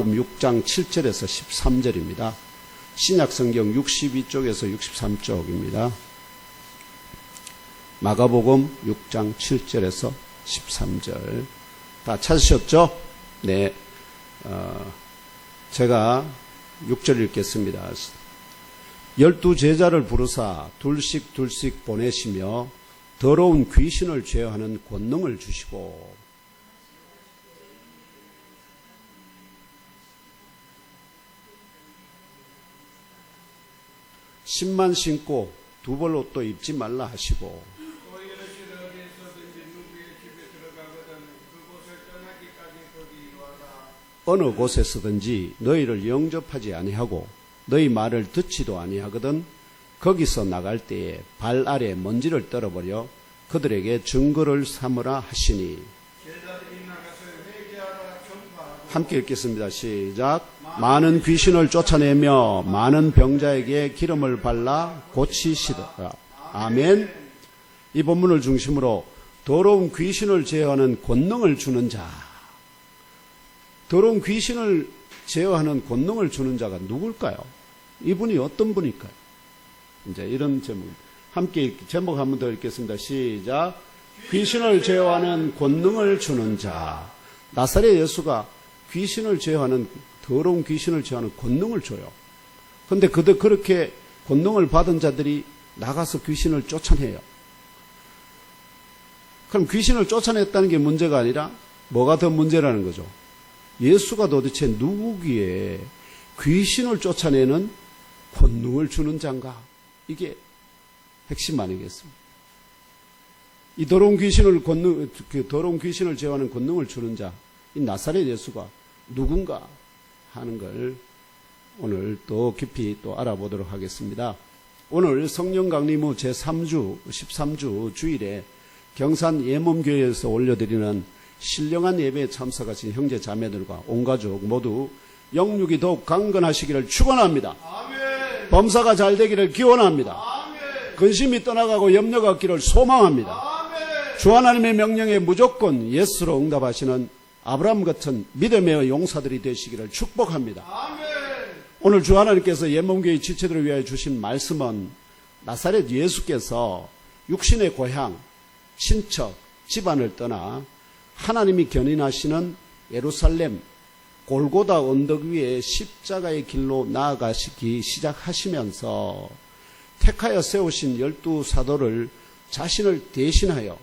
마가복음 6장 7절에서 13절입니다. 신약성경 62쪽에서 63쪽입니다. 마가복음 6장 7절에서 13절. 다 찾으셨죠? 네. 제가 6절 읽겠습니다. 12제자를 부르사 둘씩 보내시며 더러운 귀신을 제어하는 권능을 주시고 10만 신고 두 벌 옷도 입지 말라 하시고 어느 곳에서든지 너희를 영접하지 아니하고 너희 말을 듣지도 아니하거든 거기서 나갈 때에 발 아래 먼지를 떨어버려 그들에게 증거를 삼으라 하시니. 함께 읽겠습니다. 시작. 많은 귀신을 쫓아내며 많은 병자에게 기름을 발라 고치시더라. 아멘. 이 본문을 중심으로 더러운 귀신을 제어하는 권능을 주는 자. 더러운 귀신을 제어하는 권능을 주는 자가 누굴까요? 이분이 어떤 분일까요? 이제 이런 제목. 함께 제목 한 번 더 읽겠습니다. 시작. 귀신을 제어하는 권능을 주는 자. 나사렛 예수가 귀신을 제어하는, 더러운 귀신을 제어하는 권능을 줘요. 그런데 그렇게 권능을 받은 자들이 나가서 귀신을 쫓아내요. 그럼 귀신을 쫓아냈다는 게 문제가 아니라 뭐가 더 문제라는 거죠? 예수가 도대체 누구기에 귀신을 쫓아내는 권능을 주는 자인가? 이게 핵심 아니겠습니까? 이 더러운 귀신을 제어하는 권능을 주는 자, 이 나사렛 예수가 누군가 하는 걸 오늘 또 깊이 또 알아보도록 하겠습니다. 오늘 성령 강림 후 제3주, 13주 주일에 경산 예멈교회에서 올려드리는 신령한 예배에 참석하신 형제 자매들과 온 가족 모두 영육이 더욱 강건하시기를 축원합니다. 아멘. 범사가 잘 되기를 기원합니다. 아멘. 근심이 떠나가고 염려가 없기를 소망합니다. 아멘. 주 하나님의 명령에 무조건 예스로 응답하시는 아브라함 같은 믿음의 용사들이 되시기를 축복합니다. 아멘. 오늘 주 하나님께서 예멈교회 지체들을 위하여 주신 말씀은 나사렛 예수께서 육신의 고향, 친척, 집안을 떠나 하나님이 견인하시는 예루살렘 골고다 언덕 위에 십자가의 길로 나아가시기 시작하시면서 택하여 세우신 12사도를 자신을 대신하여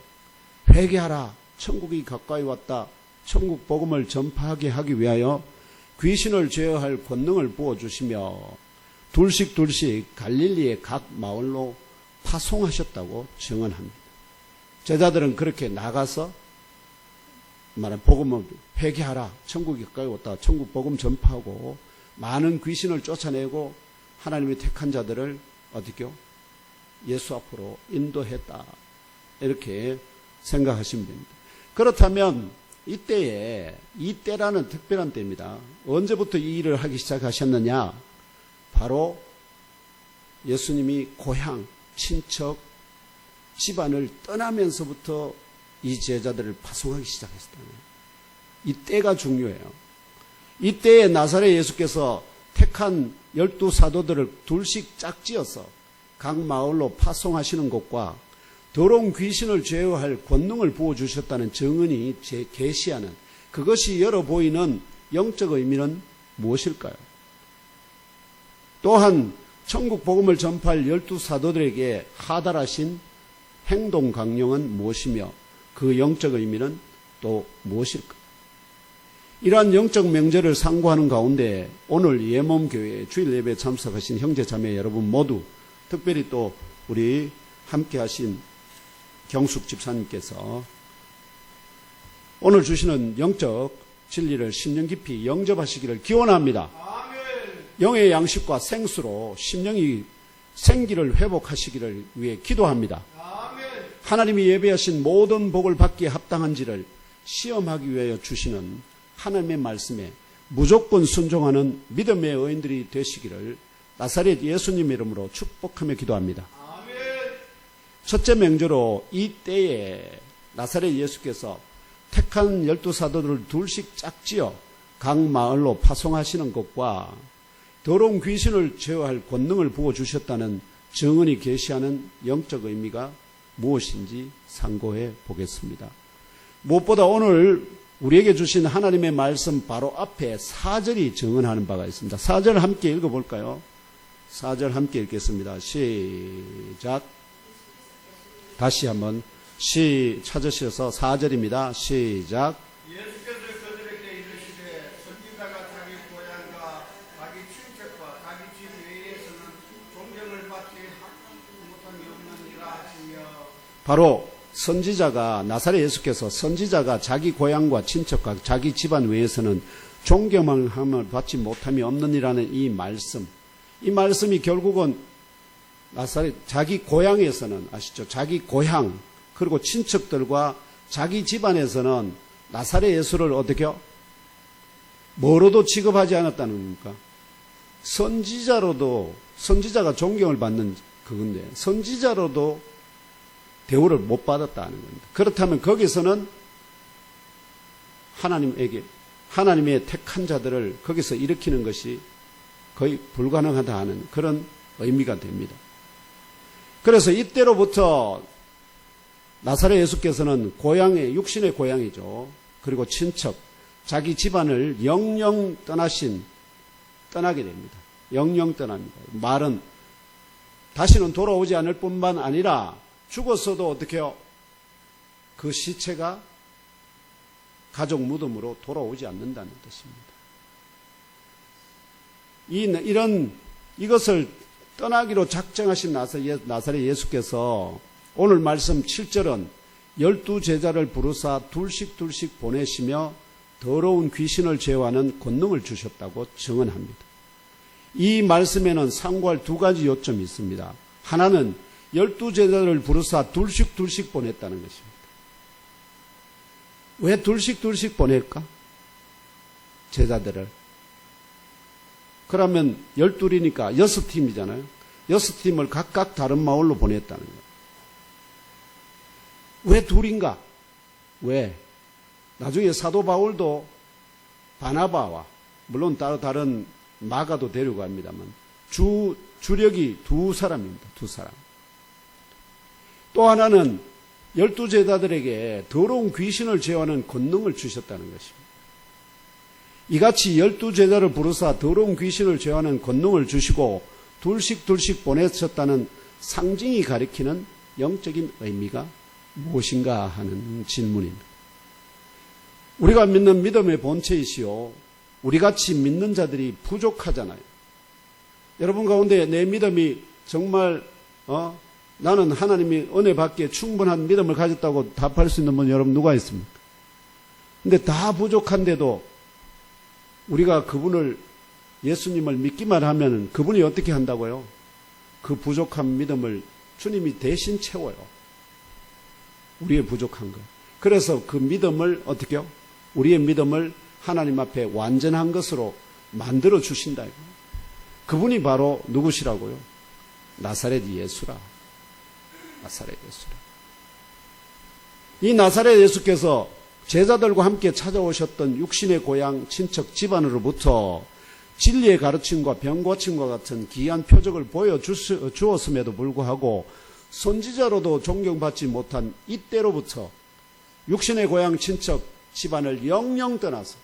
회개하라, 천국이 가까이 왔다, 천국 복음을 전파하게 하기 위하여 귀신을 제어할 권능을 부어주시며 둘씩 갈릴리의 각 마을로 파송하셨다고 증언합니다. 제자들은 그렇게 나가서 말하는 복음을 회개하라, 천국이 가까이 왔다, 천국 복음 전파하고 많은 귀신을 쫓아내고 하나님이 택한 자들을 어떻게요? 예수 앞으로 인도했다. 이렇게 생각하시면 됩니다. 그렇다면 이때라는 특별한 때입니다. 언제부터 이 일을 하기 시작하셨느냐? 바로 예수님이 고향, 친척, 집안을 떠나면서부터 이 제자들을 파송하기 시작했다는 거예요. 이때가 중요해요. 이때에 나사렛 예수께서 택한 12사도들을 둘씩 짝지어서 각 마을로 파송하시는 것과 더러운 귀신을 제어할 권능을 부어주셨다는 증언이 계시하는 그것이 열어 보이는 영적 의미는 무엇일까요? 또한 천국 복음을 전파할 12사도들에게 하달하신 행동 강령은 무엇이며 그 영적 의미는 또 무엇일까? 이러한 영적 명제를 상고하는 가운데 오늘 예멈교회 주일 예배에 참석하신 형제 자매 여러분 모두 특별히 또 우리 함께 하신 경숙 집사님께서 오늘 주시는 영적 진리를 심령 깊이 영접하시기를 기원합니다. 아멘. 영의 양식과 생수로 심령이 생기를 회복하시기를 위해 기도합니다. 아멘. 하나님이 예배하신 모든 복을 받기에 합당한지를 시험하기 위하여 주시는 하나님의 말씀에 무조건 순종하는 믿음의 의인들이 되시기를 나사렛 예수님 이름으로 축복하며 기도합니다. 아멘. 첫째 명제로 이 때에 나사렛 예수께서 택한 12사도들을 둘씩 짝지어 각 마을로 파송하시는 것과 더러운 귀신을 제어할 권능을 부어주셨다는 증언이 계시하는 영적 의미가 무엇인지 상고해 보겠습니다. 무엇보다 오늘 우리에게 주신 하나님의 말씀 바로 앞에 4절이 증언하는 바가 있습니다. 4절 함께 읽어볼까요? 4절 함께 읽겠습니다. 시작. 다시 한번 찾으셔서 4절입니다. 시작. 예수께서 그들에게 이르시되 선지자가 자기 고향과 자기 친척과 자기 집 외에서는 존경을 받지 못함이 없느니라 하시며. 바로 선지자가 나사렛 예수께서 선지자가 자기 고향과 친척과 자기 집안 외에서는 존경함을 받지 못함이 없느니라는 이 말씀이 결국은 나사렛 자기 고향에서는 아시죠? 자기 고향 그리고 친척들과 자기 집안에서는 나사렛 예수를 어떻게요? 뭐로도 취급하지 않았다는 겁니까? 선지자가 존경을 받는 그건데 선지자로도 대우를 못 받았다는 겁니다. 그렇다면 거기서는 하나님의 택한 자들을 거기서 일으키는 것이 거의 불가능하다 하는 그런 의미가 됩니다. 그래서 이때로부터 나사렛 예수께서는 육신의 고향이죠. 그리고 친척, 자기 집안을 영영 떠나게 됩니다. 영영 떠납니다. 말은 다시는 돌아오지 않을 뿐만 아니라 죽었어도 어떻게 해요? 그 시체가 가족 무덤으로 돌아오지 않는다는 뜻입니다. 이것을 떠나기로 작정하신 나사렛 예수께서 오늘 말씀 7절은 12제자를 부르사 둘씩 보내시며 더러운 귀신을 제어하는 권능을 주셨다고 증언합니다. 이 말씀에는 상고할 두 가지 요점이 있습니다. 하나는 12제자를 부르사 둘씩 보냈다는 것입니다. 왜 둘씩 보낼까? 제자들을. 그러면 12이니까 6팀이잖아요. 6팀을 각각 다른 마을로 보냈다는 거예요. 왜 둘인가? 왜? 나중에 사도 바울도 바나바와 물론 다른 마가도 데려갑니다만 주력이 두 사람입니다. 두 사람. 또 하나는 12제자들에게 더러운 귀신을 제어하는 권능을 주셨다는 것입니다. 이같이 12제자를 부르사 더러운 귀신을 제어하는 권능을 주시고 둘씩 보내셨다는 상징이 가리키는 영적인 의미가 무엇인가 하는 질문입니다. 우리가 믿는 믿음의 본체이시오. 우리같이 믿는 자들이 부족하잖아요. 여러분 가운데 내 믿음이 정말 나는 하나님이 은혜 받기에 충분한 믿음을 가졌다고 답할 수 있는 분 여러분 누가 있습니까? 근데 다 부족한데도 우리가 예수님을 믿기만 하면 그분이 어떻게 한다고요? 그 부족한 믿음을 주님이 대신 채워요. 우리의 부족한 것. 그래서 그 믿음을 어떻게 해요? 우리의 믿음을 하나님 앞에 완전한 것으로 만들어 주신다. 그분이 바로 누구시라고요? 나사렛 예수라. 나사렛 예수라. 이 나사렛 예수께서 제자들과 함께 찾아오셨던 육신의 고향 친척 집안으로부터 진리의 가르침과 병고침과 같은 귀한 표적을 보여주었음에도 불구하고 선지자로도 존경받지 못한 이때로부터 육신의 고향 친척 집안을 영영 떠나서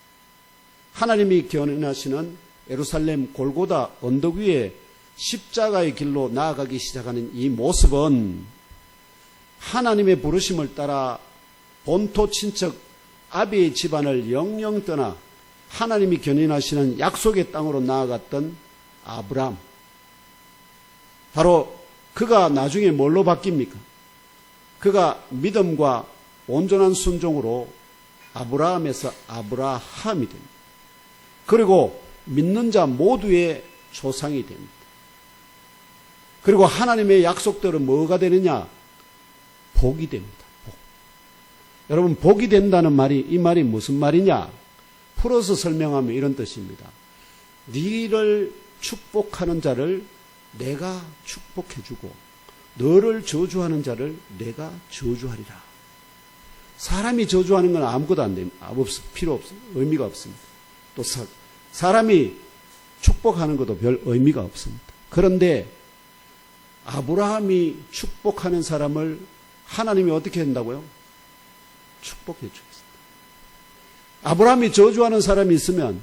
하나님이 견인하시는 예루살렘 골고다 언덕 위에 십자가의 길로 나아가기 시작하는 이 모습은 하나님의 부르심을 따라 본토 친척 아비의 집안을 영영 떠나 하나님이 견인하시는 약속의 땅으로 나아갔던 아브라함. 바로 그가 나중에 뭘로 바뀝니까? 그가 믿음과 온전한 순종으로 아브라함에서 아브라함이 됩니다. 그리고 믿는 자 모두의 조상이 됩니다. 그리고 하나님의 약속들은 뭐가 되느냐? 복이 됩니다. 복. 여러분, 복이 된다는 말이, 이 말이 무슨 말이냐? 풀어서 설명하면 이런 뜻입니다. 너를 축복하는 자를 내가 축복해주고 너를 저주하는 자를 내가 저주하리라. 사람이 저주하는 건 아무것도 안 됩니다. 필요 없습니다. 의미가 없습니다. 또 사람이 축복하는 것도 별 의미가 없습니다. 그런데 아브라함이 축복하는 사람을 하나님이 어떻게 한다고요? 축복해 주겠습니다. 아브라함이 저주하는 사람이 있으면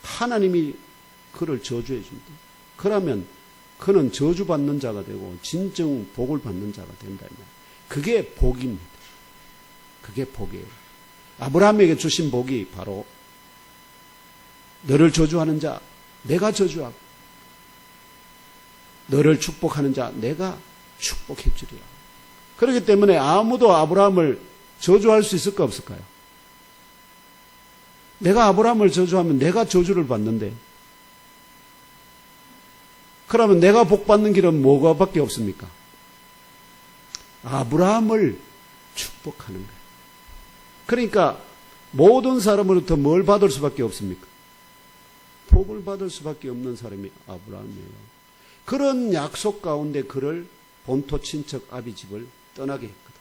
하나님이 그를 저주해 줍니다. 그러면 그는 저주받는 자가 되고 진정 복을 받는 자가 된다. 그게 복입니다. 그게 복이에요. 아브라함에게 주신 복이 바로 너를 저주하는 자 내가 저주하고 너를 축복하는 자 내가 축복해 주리라. 그렇기 때문에 아무도 아브라함을 저주할 수 있을까 없을까요? 내가 아브라함을 저주하면 내가 저주를 받는데 그러면 내가 복 받는 길은 뭐가 밖에 없습니까? 아브라함을 축복하는 거예요. 그러니까 모든 사람으로부터 뭘 받을 수밖에 없습니까? 복을 받을 수밖에 없는 사람이 아브라함이에요. 그런 약속 가운데 그를 본토 친척 아비 집을 떠나게 했거든.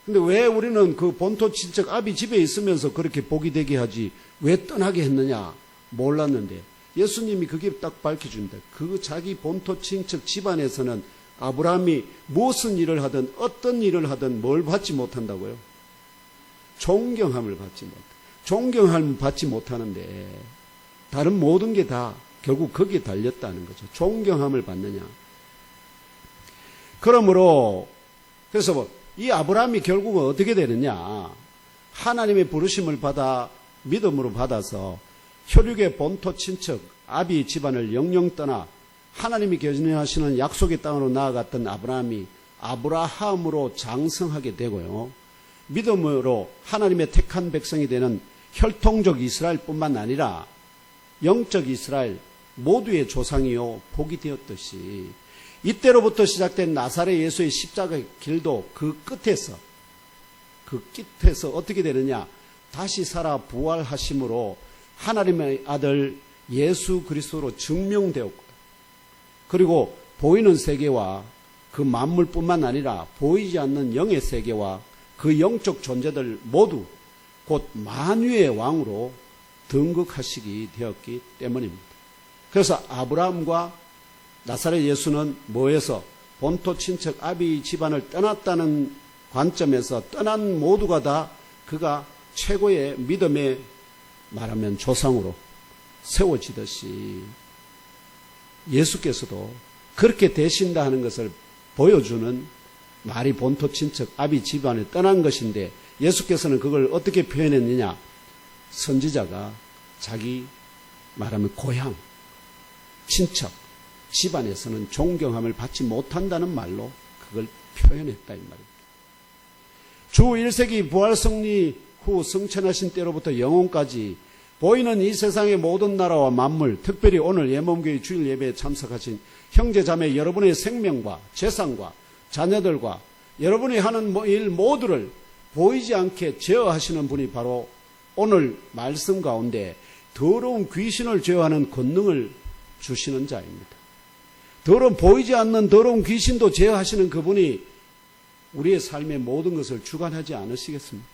근데 왜 우리는 그 본토 친척 아비 집에 있으면서 그렇게 복이 되게 하지 왜 떠나게 했느냐 몰랐는데 예수님이 그게 딱 밝혀줍니다. 그 자기 본토 친척 집안에서는 아브라함이 무슨 일을 하든 어떤 일을 하든 뭘 받지 못한다고요? 존경함을 받지 못해. 존경함을 받지 못하는데 다른 모든 게 다 결국 거기에 달렸다는 거죠. 존경함을 받느냐. 그러므로 그래서 이 아브라함이 결국은 어떻게 되느냐. 하나님의 부르심을 받아 믿음으로 받아서 혈육의 본토 친척 아비 집안을 영영 떠나 하나님이 계시는 약속의 땅으로 나아갔던 아브라함이 아브라함으로 장성하게 되고요. 믿음으로 하나님의 택한 백성이 되는 혈통적 이스라엘뿐만 아니라 영적 이스라엘 모두의 조상이요 복이 되었듯이 이때로부터 시작된 나사렛 예수의 십자가의 길도 그 끝에서 어떻게 되느냐. 다시 살아 부활하심으로 하나님의 아들 예수 그리스도로 증명되었고 그리고 보이는 세계와 그 만물뿐만 아니라 보이지 않는 영의 세계와 그 영적 존재들 모두 곧 만유의 왕으로 등극하시기 되었기 때문입니다. 그래서 아브라함과 나사렛 예수는 뭐에서 본토 친척 아비 집안을 떠났다는 관점에서 떠난 모두가 다 그가 최고의 믿음의 말하면 조상으로 세워지듯이 예수께서도 그렇게 되신다 하는 것을 보여주는 말이 본토 친척 아비 집안을 떠난 것인데 예수께서는 그걸 어떻게 표현했느냐. 선지자가 자기 말하면 고향, 친척, 집안에서는 존경함을 받지 못한다는 말로 그걸 표현했다 이 말입니다. 주 1세기 부활성리 후 승천하신 때로부터 영혼까지 보이는 이 세상의 모든 나라와 만물, 특별히 오늘 예몸교회 주일 예배에 참석하신 형제 자매 여러분의 생명과 재산과 자녀들과 여러분이 하는 일 모두를 보이지 않게 제어하시는 분이 바로 오늘 말씀 가운데 더러운 귀신을 제어하는 권능을 주시는 자입니다. 보이지 않는 더러운 귀신도 제어하시는 그분이 우리의 삶의 모든 것을 주관하지 않으시겠습니까?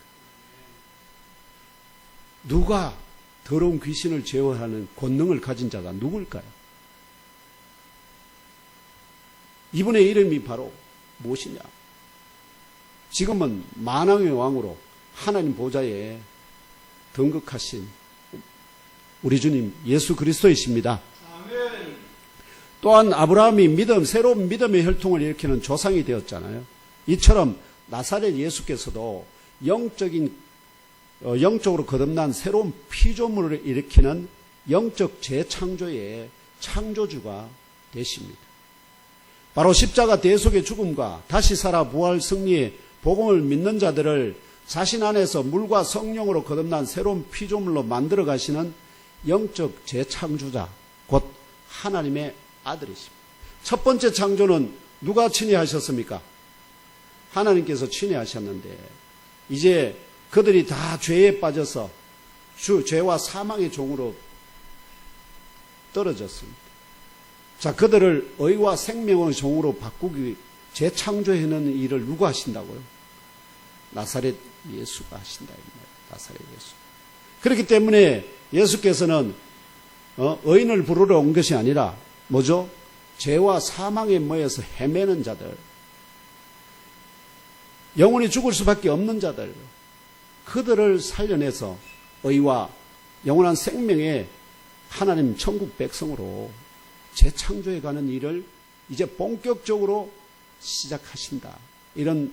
누가 더러운 귀신을 제어하는 권능을 가진 자가 누굴까요? 이분의 이름이 바로 무엇이냐? 지금은 만왕의 왕으로 하나님 보좌에 등극하신 우리 주님 예수 그리스도이십니다. 아멘. 또한 아브라함이 새로운 믿음의 혈통을 일으키는 조상이 되었잖아요. 이처럼 나사렛 예수께서도 영적으로 거듭난 새로운 피조물을 일으키는 영적 재창조의 창조주가 되십니다. 바로 십자가 대속의 죽음과 다시 살아 부활 승리의 복음을 믿는 자들을 자신 안에서 물과 성령으로 거듭난 새로운 피조물로 만들어 가시는 영적 재창조자 곧 하나님의 아들이십니다. 첫 번째 창조는 누가 친히 하셨습니까? 하나님께서 친히 하셨는데 이제 그들이 다 죄에 빠져서 죄와 사망의 종으로 떨어졌습니다. 자, 그들을 의와 생명의 종으로 바꾸기 재창조해내는 일을 누가 하신다고요? 나사렛 예수가 하신다. 나사렛 예수. 그렇기 때문에 예수께서는 의인을 부르러 온 것이 아니라 뭐죠? 죄와 사망에 모여서 헤매는 자들, 영원히 죽을 수밖에 없는 자들, 그들을 살려내서 의와 영원한 생명의 하나님 천국 백성으로 재창조해 가는 일을 이제 본격적으로 시작하신다. 이런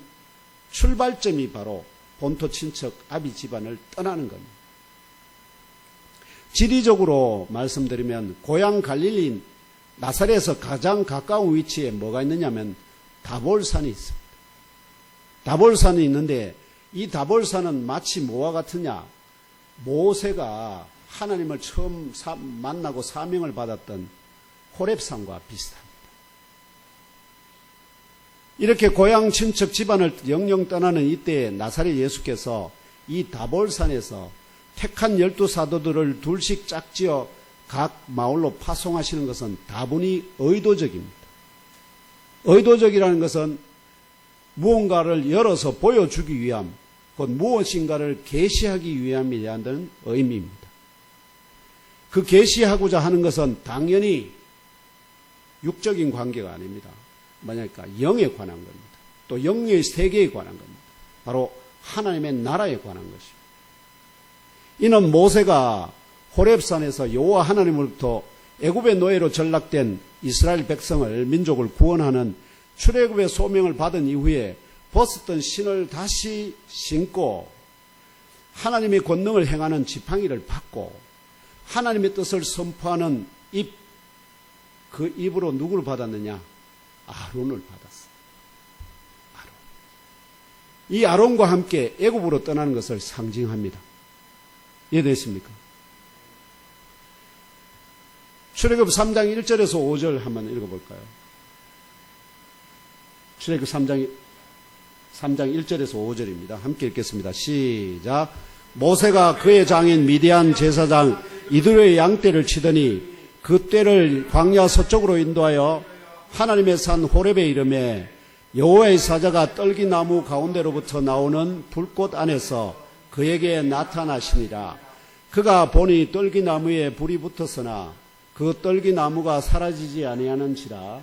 출발점이 바로 본토 친척 아비 집안을 떠나는 겁니다. 지리적으로 말씀드리면 고향 갈릴리인 나사렛에서 가장 가까운 위치에 뭐가 있느냐면 다볼산이 있습니다. 다볼산이 있는데 이 다볼산은 마치 뭐와 같으냐? 모세가 하나님을 처음 만나고 사명을 받았던 호렙산과 비슷합니다. 이렇게 고향 친척 집안을 영영 떠나는 이때에 나사렛 예수께서 이 다볼산에서 택한 12사도들을 둘씩 짝지어 각 마을로 파송하시는 것은 다분히 의도적입니다. 의도적이라는 것은 무언가를 열어서 보여주기 위함, 곧 무엇인가를 계시하기 위함이라는 의미입니다. 그 계시하고자 하는 것은 당연히 육적인 관계가 아닙니다. 뭐냐니까 영에 관한 겁니다. 또 영의 세계에 관한 겁니다. 바로 하나님의 나라에 관한 것입니다. 이는 모세가 호렙산에서 여호와 하나님으로부터 애굽의 노예로 전락된 이스라엘 백성을 민족을 구원하는 출애굽의 소명을 받은 이후에 벗었던 신을 다시 신고 하나님의 권능을 행하는 지팡이를 받고 하나님의 뜻을 선포하는 입, 그 입으로 누구를 받았느냐? 아론을 받았어요. 아론. 이 아론과 함께 애굽으로 떠나는 것을 상징합니다. 이해되십니까? 출애굽 3장 1절에서 5절 한번 읽어볼까요? 출애굽 3장 1절에서 5절입니다. 함께 읽겠습니다. 시작. 모세가 그의 장인 미디안 제사장 이드로의 양떼를 치더니 그 떼를 광야 서쪽으로 인도하여 하나님의 산 호렙에 이르매 여호와의 사자가 떨기나무 가운데로부터 나오는 불꽃 안에서 그에게 나타나시니라. 그가 보니 떨기나무에 불이 붙었으나 그 떨기나무가 사라지지 아니하는지라.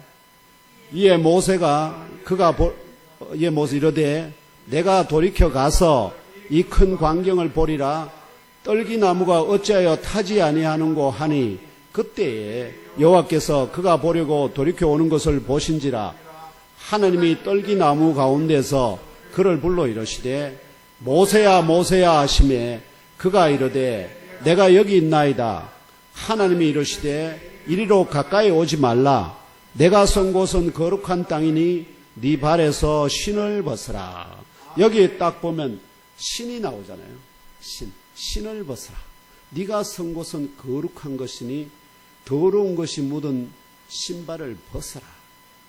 이에 모세 이르되 내가 돌이켜 가서 이 큰 광경을 보리라. 떨기나무가 어찌하여 타지 아니하는고 하니 그때에 여호와께서 그가 보려고 돌이켜 오는 것을 보신지라. 하나님이 떨기나무 가운데서 그를 불러 이르시되 모세야 모세야 하시매 그가 이르되 내가 여기 있나이다. 하나님이 이르시되 이리로 가까이 오지 말라. 내가 선 곳은 거룩한 땅이니 네 발에서 신을 벗으라. 여기 딱 보면 신이 나오잖아요. 신을 벗으라. 네가 선 곳은 거룩한 것이니 더러운 것이 묻은 신발을 벗어라.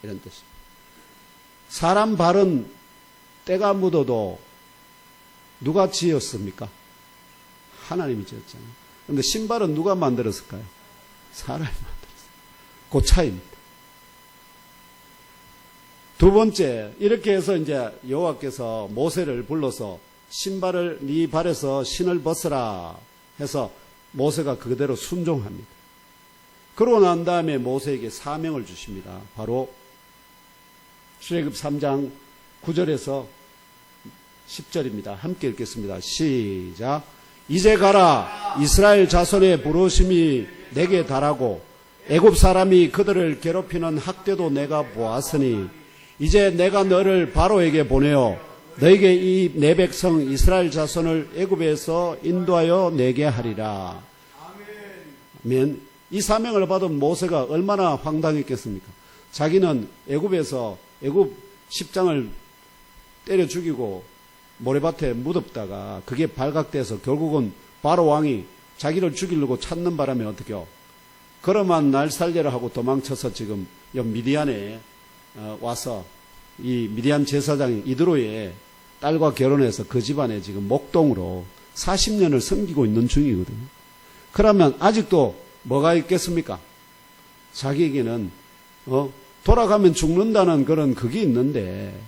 이런 뜻입니다. 사람 발은 때가 묻어도 누가 지었습니까? 하나님이 지었잖아요. 그런데 신발은 누가 만들었을까요? 사람이 만들었어요. 그 차이입니다. 두 번째, 이렇게 해서 이제 여호와께서 모세를 불러서 신발을 네 발에서 신을 벗어라 해서 모세가 그대로 순종합니다. 그러고 난 다음에 모세에게 사명을 주십니다. 바로 출애굽 3장 9절에서 10절입니다. 함께 읽겠습니다. 시작. 이제 가라. 이스라엘 자손의 부르심이 내게 달하고 애굽 사람이 그들을 괴롭히는 학대도 내가 보았으니 이제 내가 너를 바로에게 보내어 너에게 이 내 백성 이스라엘 자손을 애굽에서 인도하여 내게 하리라. 아멘. 이 사명을 받은 모세가 얼마나 황당했겠습니까? 자기는 애굽에서 애굽 10장을 때려 죽이고 모래밭에 묻었다가 그게 발각돼서 결국은 바로 왕이 자기를 죽이려고 찾는 바람에 어떻게요? 그러면 날 살려라 하고 도망쳐서 지금 미디안에 와서 이 미디안 제사장 이드로의 딸과 결혼해서 그 집안에 지금 목동으로 40년을 섬기고 있는 중이거든요. 그러면 아직도 뭐가 있겠습니까? 자기에게는 돌아가면 죽는다는 그런 그게 있는데,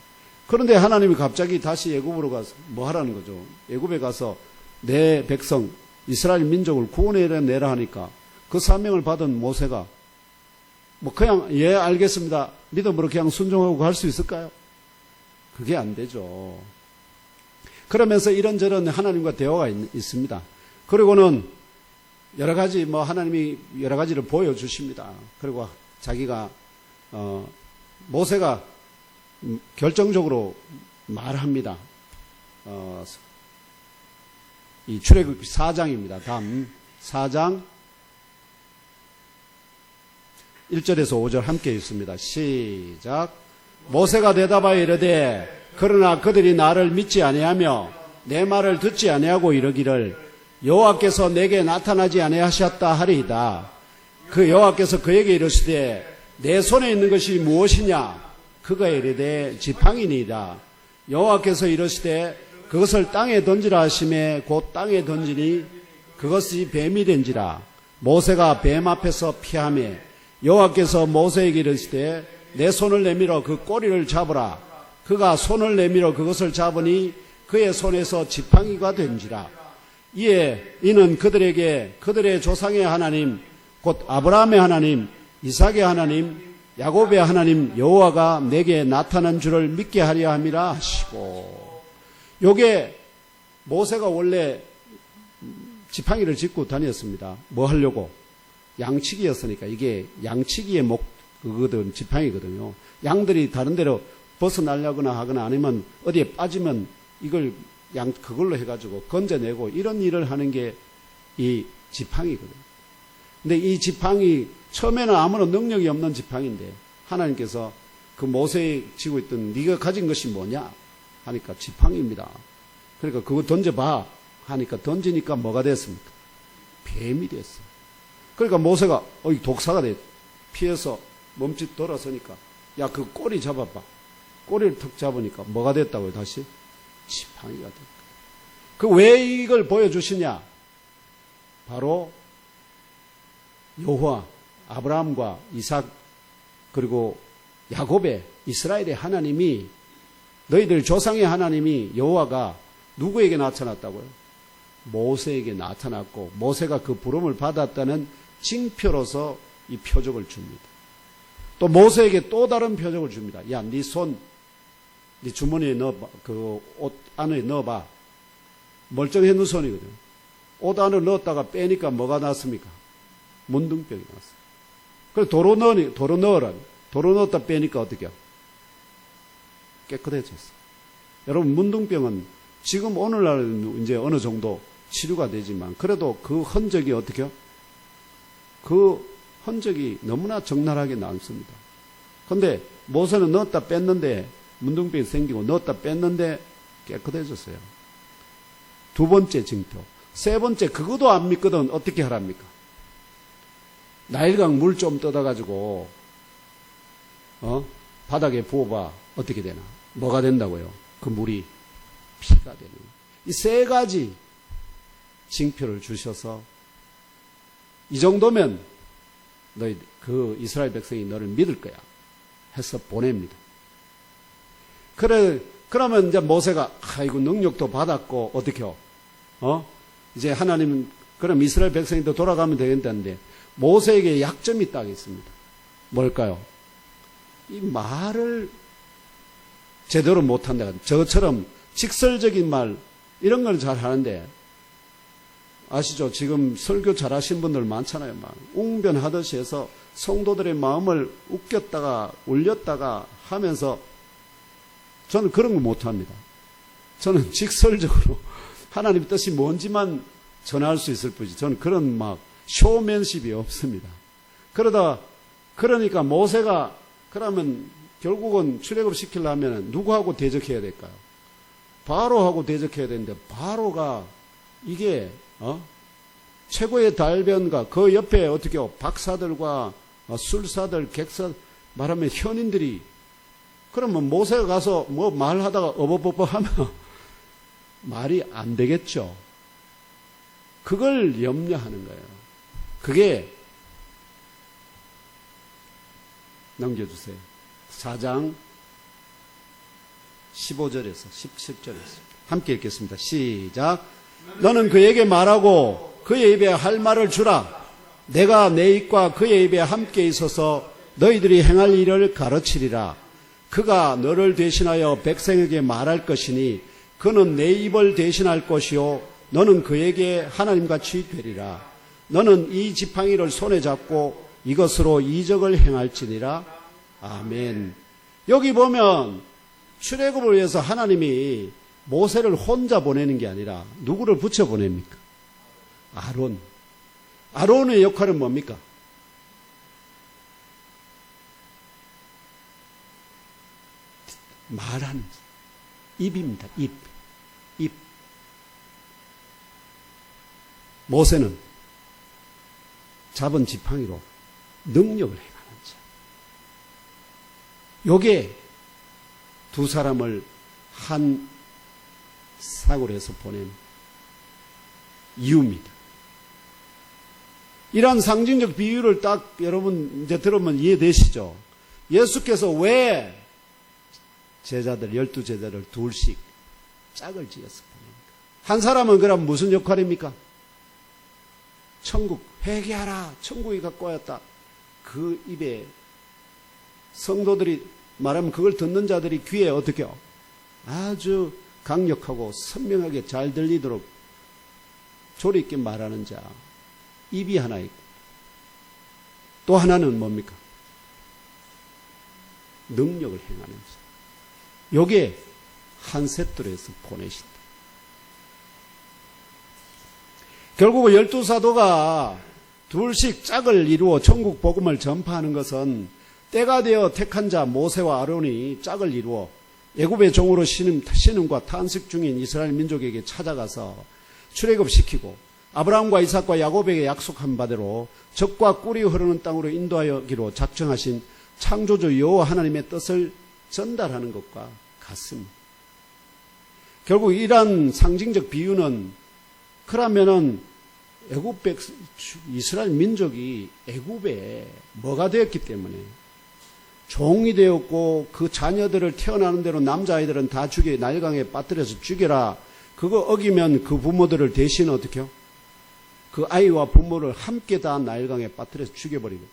그런데 하나님이 갑자기 다시 애굽으로 가서 뭐 하라는 거죠? 애굽에 가서 내 백성 이스라엘 민족을 구원해내라 하니까 그 사명을 받은 모세가 뭐 그냥 예 알겠습니다 믿음으로 그냥 순종하고 갈 수 있을까요? 그게 안 되죠. 그러면서 이런저런 하나님과 대화가 있습니다. 그리고는 여러 가지 뭐 하나님이 여러 가지를 보여주십니다. 그리고 자기가 모세가 결정적으로 말합니다. 이 출애굽기 4장입니다. 다음 4장 1절에서 5절 함께 읽습니다. 시작. 모세가 대답하여 이르되 그러나 그들이 나를 믿지 아니하며 내 말을 듣지 아니하고 이르기를 여호와께서 내게 나타나지 아니하셨다 하리이다. 그 여호와께서 그에게 이르시되 내 손에 있는 것이 무엇이냐? 그가 이르되 지팡이니이다. 여호와께서 이르시되 그것을 땅에 던지라 하심에 곧 땅에 던지니 그것이 뱀이 된지라. 모세가 뱀 앞에서 피하며 여호와께서 모세에게 이르시되 내 손을 내밀어 그 꼬리를 잡으라. 그가 손을 내밀어 그것을 잡으니 그의 손에서 지팡이가 된지라. 이에 이는 그들에게 그들의 조상의 하나님 곧 아브라함의 하나님 이삭의 하나님 야곱의 하나님 여호와가 내게 나타난 줄을 믿게 하려 함이라 하시고, 요게 모세가 원래 지팡이를 짚고 다녔습니다. 뭐 하려고? 양치기였으니까. 이게 양치기의 그거든 지팡이거든요. 양들이 다른 데로 벗어나려거나 하거나 아니면 어디에 빠지면 이걸 그걸로 해가지고 건져내고 이런 일을 하는 게 이 지팡이거든요. 근데 이 지팡이 처음에는 아무런 능력이 없는 지팡이인데 하나님께서 그 모세에 쥐고 있던 네가 가진 것이 뭐냐 하니까 지팡이입니다. 그러니까 그거 던져봐 하니까 던지니까 뭐가 됐습니까? 뱀이 됐어요. 그러니까 모세가 독사가 됐. 피해서 멈칫 돌아서니까 야 그 꼬리 잡아봐. 꼬리를 턱 잡으니까 뭐가 됐다고요? 다시 지팡이가 됐다. 그 왜 이걸 보여주시냐? 바로 여호와 아브라함과 이삭 그리고 야곱의 이스라엘의 하나님이 너희들 조상의 하나님이 여호와가 누구에게 나타났다고요? 모세에게 나타났고 모세가 그 부름을 받았다는 징표로서 이 표적을 줍니다. 또 모세에게 또 다른 표적을 줍니다. 야, 네 손, 네 주머니에 넣어봐. 그 옷 안에 넣어봐. 멀쩡해 놓은 손이거든요. 옷 안에 넣었다가 빼니까 뭐가 났습니까? 문둥병이 났어요. 그래서 도로 넣어라. 도로 넣었다 빼니까 어떻게 해요? 깨끗해졌어요. 여러분, 문둥병은 지금 오늘날 이제 어느 정도 치료가 되지만 그래도 그 흔적이 어떻게 해요? 그 흔적이 너무나 적나라하게 남습니다. 그런데 모세는 넣었다 뺐는데 문둥병이 생기고 넣었다 뺐는데 깨끗해졌어요. 두 번째 징표. 세 번째, 그것도 안 믿거든 어떻게 하랍니까? 나일강 물 좀 떠다가지고 바닥에 부어봐. 어떻게 되나? 뭐가 된다고요? 그 물이 피가 되는. 이 세 가지 징표를 주셔서 이 정도면 너희 그 이스라엘 백성이 너를 믿을 거야 해서 보냅니다. 그러면 이제 모세가 아이고 능력도 받았고 어떻게요? 이제 하나님은 그럼 이스라엘 백성이 또 돌아가면 되겠다는데 모세에게 약점이 딱 있습니다. 뭘까요? 이 말을 제대로 못한다. 저처럼 직설적인 말 이런 걸 잘 하는데 아시죠? 지금 설교 잘하신 분들 많잖아요. 막 웅변하듯이 해서 성도들의 마음을 웃겼다가 울렸다가 하면서 저는 그런 거 못합니다. 저는 직설적으로 하나님 뜻이 뭔지만 전할 수 있을 뿐이지 저는 그런 막 쇼맨십이 없습니다. 그러니까 모세가 그러면 결국은 출애굽 시키려면 누구하고 대적해야 될까요? 바로하고 대적해야 되는데 바로가 이게 최고의 달변가 그 옆에 어떻게 박사들과 술사들 객사 말하면 현인들이 그러면 모세가 가서 뭐 말하다가 어버버버 하면 말이 안 되겠죠. 그걸 염려하는 거예요. 그게 넘겨주세요. 4장 15절에서 17절에서 함께 읽겠습니다. 시작. 너는 그에게 말하고 그의 입에 할 말을 주라. 내가 내 입과 그의 입에 함께 있어서 너희들이 행할 일을 가르치리라. 그가 너를 대신하여 백성에게 말할 것이니 그는 내 입을 대신할 것이요 너는 그에게 하나님같이 되리라. 너는 이 지팡이를 손에 잡고 이것으로 이적을 행할지니라. 아멘. 여기 보면 출애굽을 위해서 하나님이 모세를 혼자 보내는 게 아니라 누구를 붙여 보냅니까? 아론. 아론의 역할은 뭡니까? 말하는 입입니다. 입. 모세는 잡은 지팡이로 능력을 행하는 자. 요게 두 사람을 한 사고로 해서 보낸 이유입니다. 이러한 상징적 비유를 딱 여러분 이제 들으면 이해되시죠? 예수께서 왜 제자들, 12제자를 둘씩 짝을 지어서 보냅니까? 한 사람은 그럼 무슨 역할입니까? 천국, 회개하라. 천국이 갖고 왔다. 그 입에 성도들이 말하면 그걸 듣는 자들이 귀에 어떻게 해요? 아주 강력하고 선명하게 잘 들리도록 조리 있게 말하는 자. 입이 하나 있고. 또 하나는 뭡니까? 능력을 행하는 자. 요게 한 세트로해서 보내신다. 결국 12사도가 둘씩 짝을 이루어 천국 복음을 전파하는 것은 때가 되어 택한 자 모세와 아론이 짝을 이루어 애굽의 종으로 신음과 탄식 중인 이스라엘 민족에게 찾아가서 출애굽시키고 아브라함과 이삭과 야곱에게 약속한 바대로 적과 꿀이 흐르는 땅으로 인도하기로 작정하신 창조주 여호와 하나님의 뜻을 전달하는 것과 같습니다. 결국 이러한 상징적 비유는 그러면은 이스라엘 민족이 애굽에 뭐가 되었기 때문에 종이 되었고 그 자녀들을 태어나는 대로 남자아이들은 다 죽여 나일강에 빠뜨려서 죽여라. 그거 어기면 그 부모들을 대신 어떻게 해요? 그 아이와 부모를 함께 다 나일강에 빠뜨려서 죽여버리거든.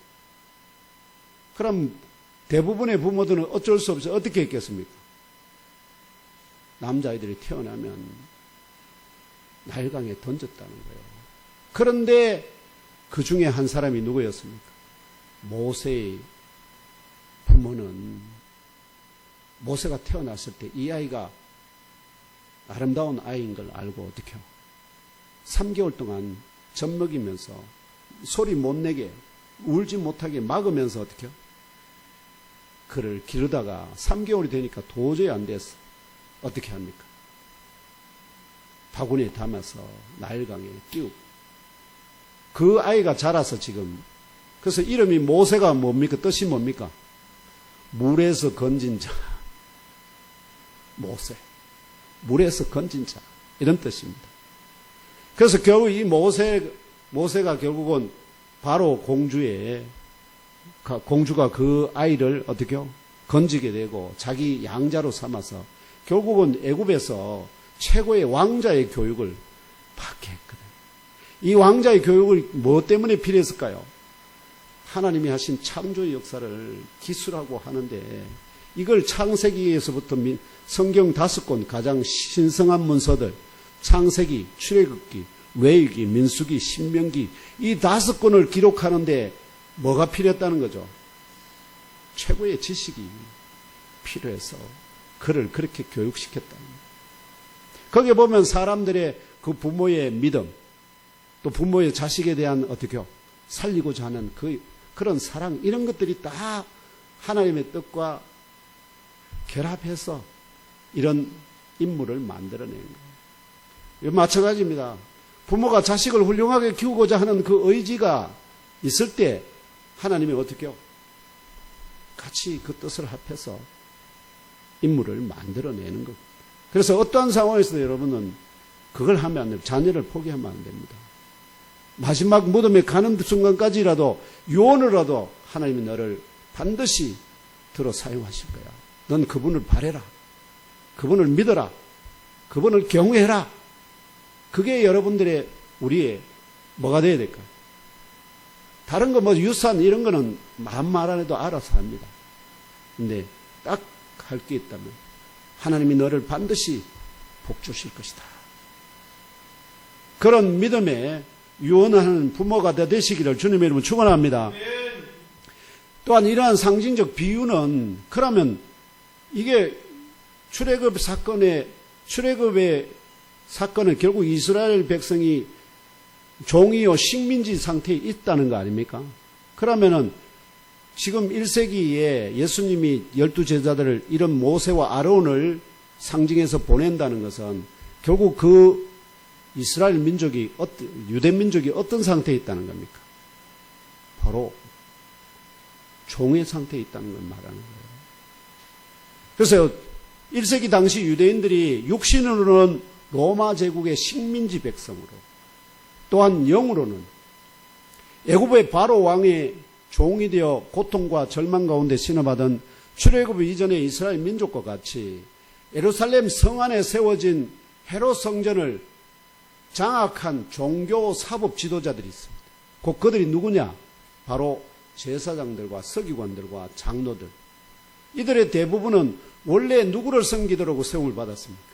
그럼 대부분의 부모들은 어쩔 수 없이 어떻게 했겠습니까? 남자아이들이 태어나면 나일강에 던졌다는 거예요. 그런데 그 중에 한 사람이 누구였습니까? 모세의 부모는 모세가 태어났을 때 이 아이가 아름다운 아이인 걸 알고 어떻게 해요? 3개월 동안 젖 먹이면서 소리 못 내게 울지 못하게 막으면서 어떻게 해요? 그를 기르다가 3개월이 되니까 도저히 안 됐어. 어떻게 합니까? 바구니에 담아서 나일강에 띄우고 그 아이가 자라서 지금 그래서 이름이 모세가 뭡니까? 뜻이 뭡니까? 물에서 건진 자. 모세. 물에서 건진 자. 이런 뜻입니다. 그래서 결국 이 모세가 결국은 바로 공주가 그 아이를 어떻게 해요? 건지게 되고 자기 양자로 삼아서 결국은 애굽에서 최고의 왕자의 교육을 받게 했거든. 이 왕자의 교육을 뭐 때문에 필요했을까요? 하나님이 하신 창조의 역사를 기술하고 하는데 이걸 창세기에서부터 성경 5권 가장 신성한 문서들 창세기, 출애굽기, 레위기, 민수기, 신명기 이 5권을 기록하는데 뭐가 필요했다는 거죠? 최고의 지식이 필요해서 그를 그렇게 교육시켰다는 거예요. 거기에 보면 사람들의 그 부모의 믿음 또 부모의 자식에 대한 어떻게요? 살리고자 하는 그런 사랑 이런 것들이 다 하나님의 뜻과 결합해서 이런 인물을 만들어낸 거예요. 마찬가지입니다. 부모가 자식을 훌륭하게 키우고자 하는 그 의지가 있을 때 하나님이 어떻게 해요? 같이 그 뜻을 합해서 인물을 만들어내는 것. 그래서 어떠한 상황에서도 여러분은 그걸 하면 안 돼요. 자녀를 포기하면 안 됩니다. 마지막 무덤에 가는 순간까지라도 유언으로라도 하나님이 너를 반드시 들어 사용하실 거야. 넌 그분을 바래라. 그분을 믿어라. 그분을 경외해라. 그게 여러분들의 우리의 뭐가 돼야 될까요? 다른 거 뭐 유산 이런 거는 말 안 해도 알아서 합니다. 근데 딱 할 게 있다면 하나님이 너를 반드시 복 주실 것이다. 그런 믿음에 유언하는 부모가 되시기를 주님의 이름으로 축원합니다. 또한 이러한 상징적 비유는 그러면 이게 출애굽의 사건은 결국 이스라엘 백성이 종이요 식민지 상태에 있다는 거 아닙니까? 그러면은 지금 1세기에 예수님이 12제자들을 이런 모세와 아론을 상징해서 보낸다는 것은 결국 그 이스라엘 민족이 유대 민족이 어떤 상태에 있다는 겁니까? 바로 종의 상태에 있다는 걸 말하는 거예요. 그래서 1세기 당시 유대인들이 육신으로는 로마 제국의 식민지 백성으로 또한 영으로는 애굽의 바로 왕의 종이 되어 고통과 절망 가운데 신어받은 출애굽 이전의 이스라엘 민족과 같이 예루살렘 성 안에 세워진 헤롯 성전을 장악한 종교 사법 지도자들이 있습니다. 곧 그들이 누구냐? 바로 제사장들과 서기관들과 장로들. 이들의 대부분은 원래 누구를 섬기도록 세움을 받았습니까?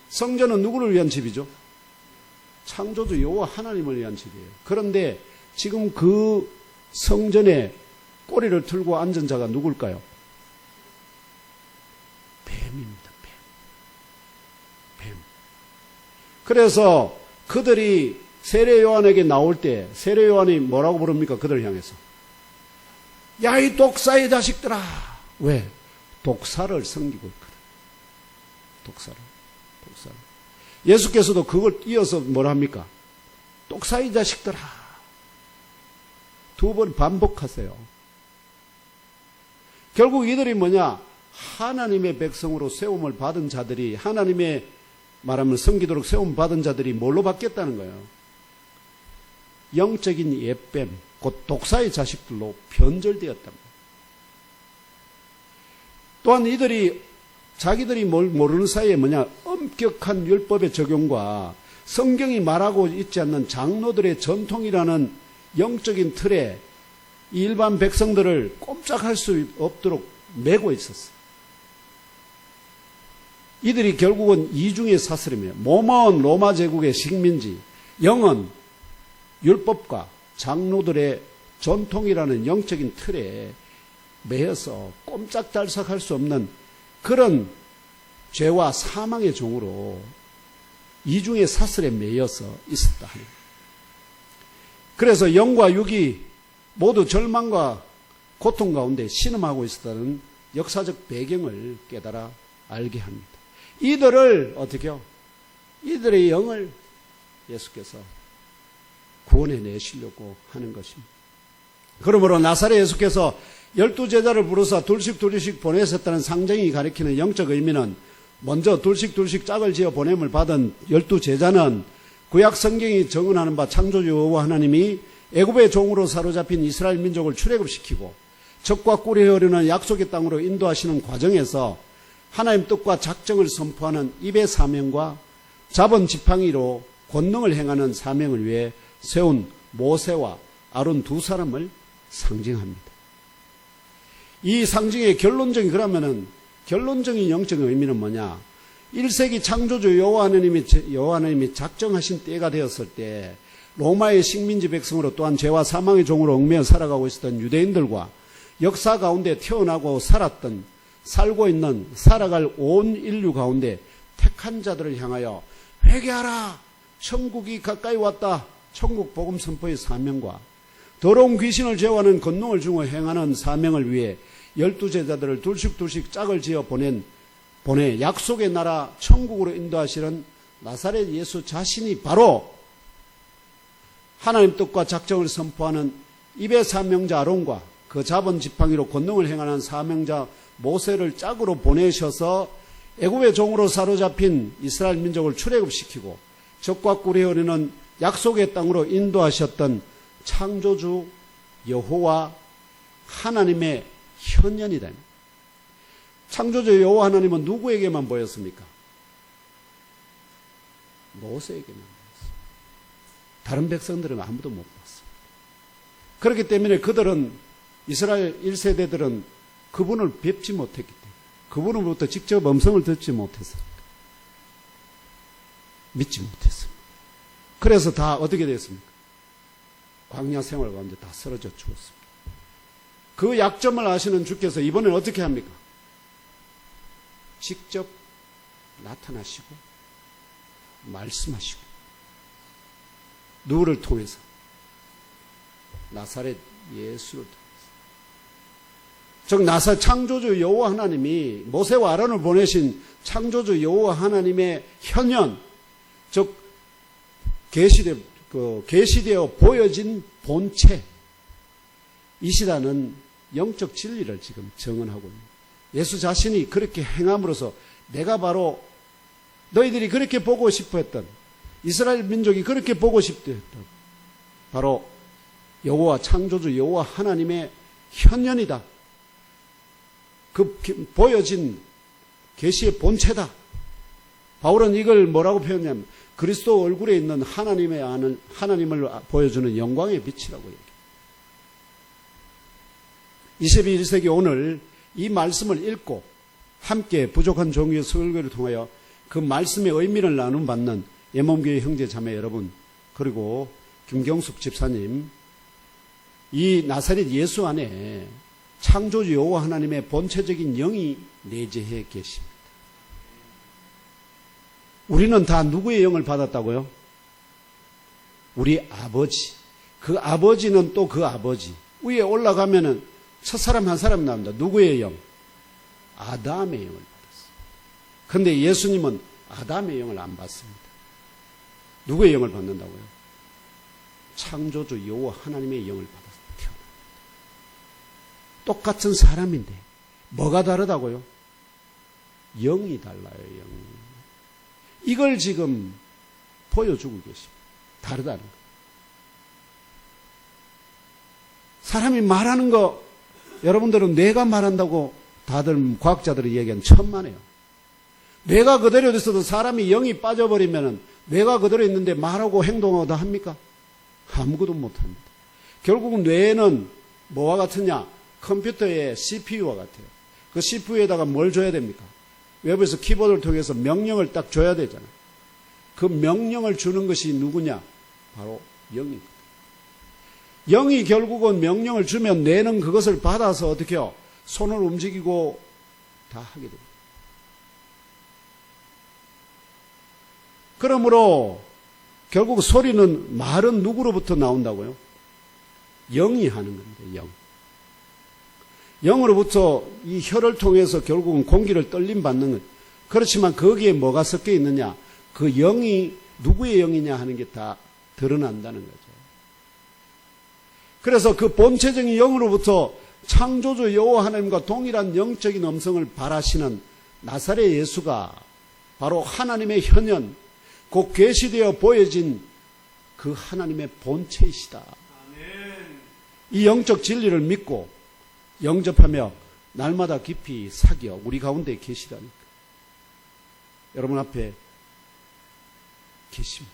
성전은 누구를 위한 집이죠? 창조주 여호와 하나님을 위한 집이에요. 그런데 지금 그 성전에 꼬리를 틀고 앉은 자가 누굴까요? 뱀입니다. 뱀. 그래서 그들이 세례 요한에게 나올 때 세례 요한이 뭐라고 부릅니까? 그들을 향해서. 야, 이 독사의 자식들아. 왜? 독사를 섬기고 있거든. 독사를. 예수께서도 그걸 이어서 뭐라 합니까? 독사의 자식들아. 두 번 반복하세요. 결국 이들이 뭐냐? 하나님의 백성으로 세움을 받은 자들이, 하나님의 말하면 섬기도록 세움 받은 자들이 뭘로 바뀌었다는 거예요? 영적인 옛뱀, 곧 독사의 자식들로 변절되었단 말이에요. 또한 이들이 자기들이 뭘 모르는 사이에 뭐냐? 엄격한 율법의 적용과 성경이 말하고 있지 않는 장로들의 전통이라는 영적인 틀에 일반 백성들을 꼼짝할 수 없도록 매고 있었어요. 이들이 결국은 이중의 사슬이며 몸은 로마 제국의 식민지, 영은 율법과 장로들의 전통이라는 영적인 틀에 매여서 꼼짝달싹할 수 없는 그런 죄와 사망의 종으로 이중의 사슬에 매여서 있었다. 그래서 영과 육이 모두 절망과 고통 가운데 신음하고 있었다는 역사적 배경을 깨달아 알게 합니다. 이들을 어떻게 해요? 이들의 영을 예수께서 구원해 내시려고 하는 것입니다. 그러므로 나사렛 예수께서 12제자를 부르사 둘씩 보내셨다는 상징이 가리키는 영적 의미는 먼저 둘씩 짝을 지어 보냄을 받은 12제자는 구약 성경이 증언하는 바 창조주 여호와 하나님이 애굽의 종으로 사로잡힌 이스라엘 민족을 출애굽시키고 적과 꿀이 흐르는 약속의 땅으로 인도하시는 과정에서 하나님 뜻과 작정을 선포하는 입의 사명과 잡은 지팡이로 권능을 행하는 사명을 위해 세운 모세와 아론 두 사람을 상징합니다. 이 상징의 결론적인 영적인 의미는 뭐냐? 1세기 창조주 여호와 하나님이 작정하신 때가 되었을 때 로마의 식민지 백성으로 또한 죄와 사망의 종으로 얽매여 살아가고 있었던 유대인들과 역사 가운데 태어나고 살고 있는 살아갈 온 인류 가운데 택한 자들을 향하여 회개하라! 천국이 가까이 왔다! 천국 복음 선포의 사명과 더러운 귀신을 제어하는 권능을 주어 행하는 사명을 위해 12제자들을 둘씩 짝을 지어 보내 약속의 나라 천국으로 인도하시는 나사렛 예수 자신이 바로 하나님 뜻과 작정을 선포하는 입의 사명자 아론과 그 잡은 지팡이로 권능을 행하는 사명자 모세를 짝으로 보내셔서 애굽의 종으로 사로잡힌 이스라엘 민족을 출애굽시키고 적과 꿀이 흐르는 약속의 땅으로 인도하셨던 창조주 여호와 하나님의 현현이다. 창조주 여호와 하나님은 누구에게만 보였습니까? 모세에게만 보였습니다. 다른 백성들은 아무도 못 봤습니다. 그렇기 때문에 그들은 이스라엘 1세대들은 그분을 뵙지 못했기 때문에 그분으로부터 직접 음성을 듣지 못했습니다. 믿지 못했습니다. 그래서 다 어떻게 됐습니까? 광야 생활 가운데 다 쓰러져 죽었습니다. 그 약점을 아시는 주께서 이번엔 어떻게 합니까? 직접 나타나시고 말씀하시고 누구를 통해서? 나사렛 예수를 통해서. 즉 나사 창조주 여호와 하나님이 모세와 아론을 보내신 창조주 여호와 하나님의 현현, 즉 계시되어 보여진 본체, 이 시다는 영적 진리를 지금 증언하고 있습니다. 예수 자신이 그렇게 행함으로써 내가 바로 너희들이 그렇게 보고 싶어 했던, 이스라엘 민족이 그렇게 보고 싶어 했던 바로 여호와 창조주 여호와 하나님의 현현이다. 그 보여진 계시의 본체다. 바울은 이걸 뭐라고 표현하냐면 그리스도 얼굴에 있는 하나님을 보여주는 영광의 빛이라고 얘기해요. 21세기 오늘 이 말씀을 읽고 함께 부족한 종교의 설교를 통하여 그 말씀의 의미를 나눔받는 예몸교회 형제 자매 여러분, 그리고 김경숙 집사님, 이 나사렛 예수 안에 창조주 여호와 하나님의 본체적인 영이 내재해 계십니다. 우리는 다 누구의 영을 받았다고요? 우리 아버지. 그 아버지는 또 그 아버지. 위에 올라가면은 첫사람 한 사람 나옵니다. 누구의 영? 아담의 영을 받았어요. 그런데 예수님은 아담의 영을 안 받습니다. 누구의 영을 받는다고요? 창조주 여호와 하나님의 영을 받았어요. 똑같은 사람인데 뭐가 다르다고요? 영이 달라요. 영이. 이걸 지금 보여주고 계십니다. 다르다는 거. 사람이 말하는 거, 여러분들은 뇌가 말한다고 다들 과학자들이 얘기하는 천만에요. 뇌가 그대로 있어도 사람이 영이 빠져버리면 뇌가 그대로 있는데 말하고 행동하고 합니까? 아무것도 못합니다. 결국은 뇌는 뭐와 같으냐? 컴퓨터의 CPU와 같아요. 그 CPU에다가 뭘 줘야 됩니까? 외부에서 키보드를 통해서 명령을 딱 줘야 되잖아요. 그 명령을 주는 것이 누구냐? 바로 영입니다. 영이 결국은 명령을 주면 뇌는 그것을 받아서 어떻게 해요? 손을 움직이고 다 하게 됩니다. 그러므로 결국 소리는, 말은 누구로부터 나온다고요? 영이 하는 겁니다. 영. 영으로부터 이 혀를 통해서 결국은 공기를 떨림 받는 것. 그렇지만 거기에 뭐가 섞여 있느냐? 그 영이 누구의 영이냐 하는 게 다 드러난다는 거죠. 그래서 그 본체적인 영으로부터 창조주 여호와 하나님과 동일한 영적인 음성을 발하시는 나사렛 예수가 바로 하나님의 현현, 곧 계시되어 보여진 그 하나님의 본체이시다. 아멘. 이 영적 진리를 믿고 영접하며 날마다 깊이 사귀어 우리 가운데 계시다니까. 여러분 앞에 계십니다.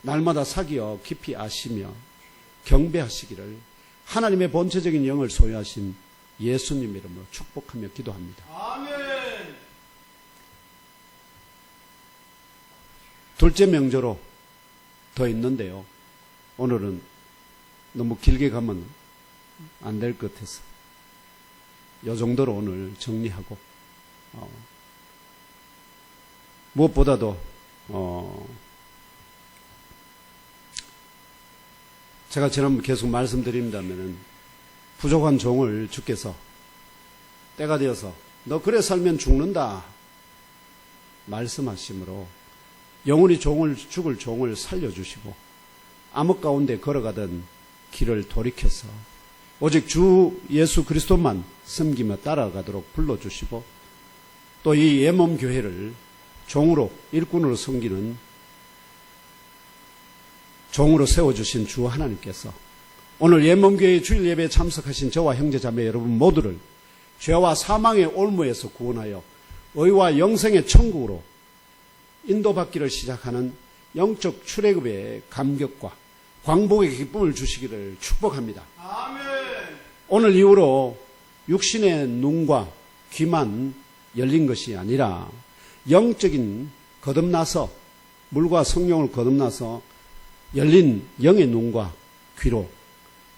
날마다 사귀어 깊이 아시며 경배하시기를 하나님의 본체적인 영을 소유하신 예수님 이름으로 축복하며 기도합니다. 아멘. 둘째 명조로 더 있는데요. 오늘은 너무 길게 가면 안 될 것 같아서 이 정도로 오늘 정리하고, 무엇보다도 제가 지난번 계속 말씀드린다면은 부족한 종을 주께서 때가 되어서 너 그래 살면 죽는다 말씀하심으로 영원히 죽을 종을 살려주시고 암흑 가운데 걸어가던 길을 돌이켜서 오직 주 예수 그리스도만 섬기며 따라가도록 불러주시고, 또 이 예몸 교회를 종으로, 일꾼으로 섬기는 종으로 세워주신 주 하나님께서 오늘 예몸교회 주일 예배에 참석하신 저와 형제자매 여러분 모두를 죄와 사망의 올무에서 구원하여 의와 영생의 천국으로 인도받기를 시작하는 영적 출애굽의 감격과 광복의 기쁨을 주시기를 축복합니다. 아멘. 오늘 이후로 육신의 눈과 귀만 열린 것이 아니라 영적인 거듭나서 물과 성령을 거듭나서 열린 영의 눈과 귀로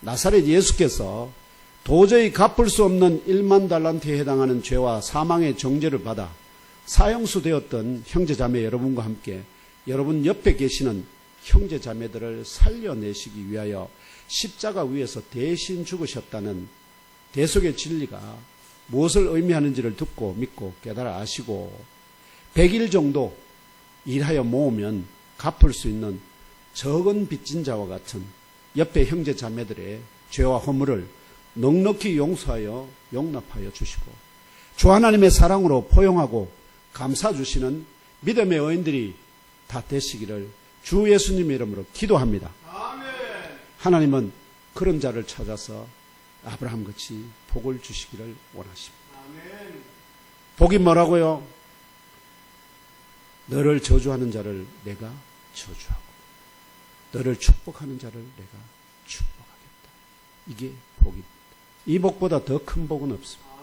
나사렛 예수께서 도저히 갚을 수 없는 1만 달란트에 해당하는 죄와 사망의 정죄를 받아 사형수 되었던 형제자매 여러분과 함께 여러분 옆에 계시는 형제자매들을 살려내시기 위하여 십자가 위에서 대신 죽으셨다는 대속의 진리가 무엇을 의미하는지를 듣고 믿고 깨달아 아시고 100일 정도 일하여 모으면 갚을 수 있는 적은 빚진 자와 같은 옆에 형제자매들의 죄와 허물을 넉넉히 용서하여 용납하여 주시고 주 하나님의 사랑으로 포용하고 감싸 주시는 믿음의 의인들이 다 되시기를 주 예수님의 이름으로 기도합니다. 아멘. 하나님은 그런 자를 찾아서 아브라함같이 복을 주시기를 원하십니다. 아멘. 복이 뭐라고요? 너를 저주하는 자를 내가 저주하고 너를 축복하는 자를 내가 축복하겠다. 이게 복입니다. 이 복보다 더 큰 복은 없습니다.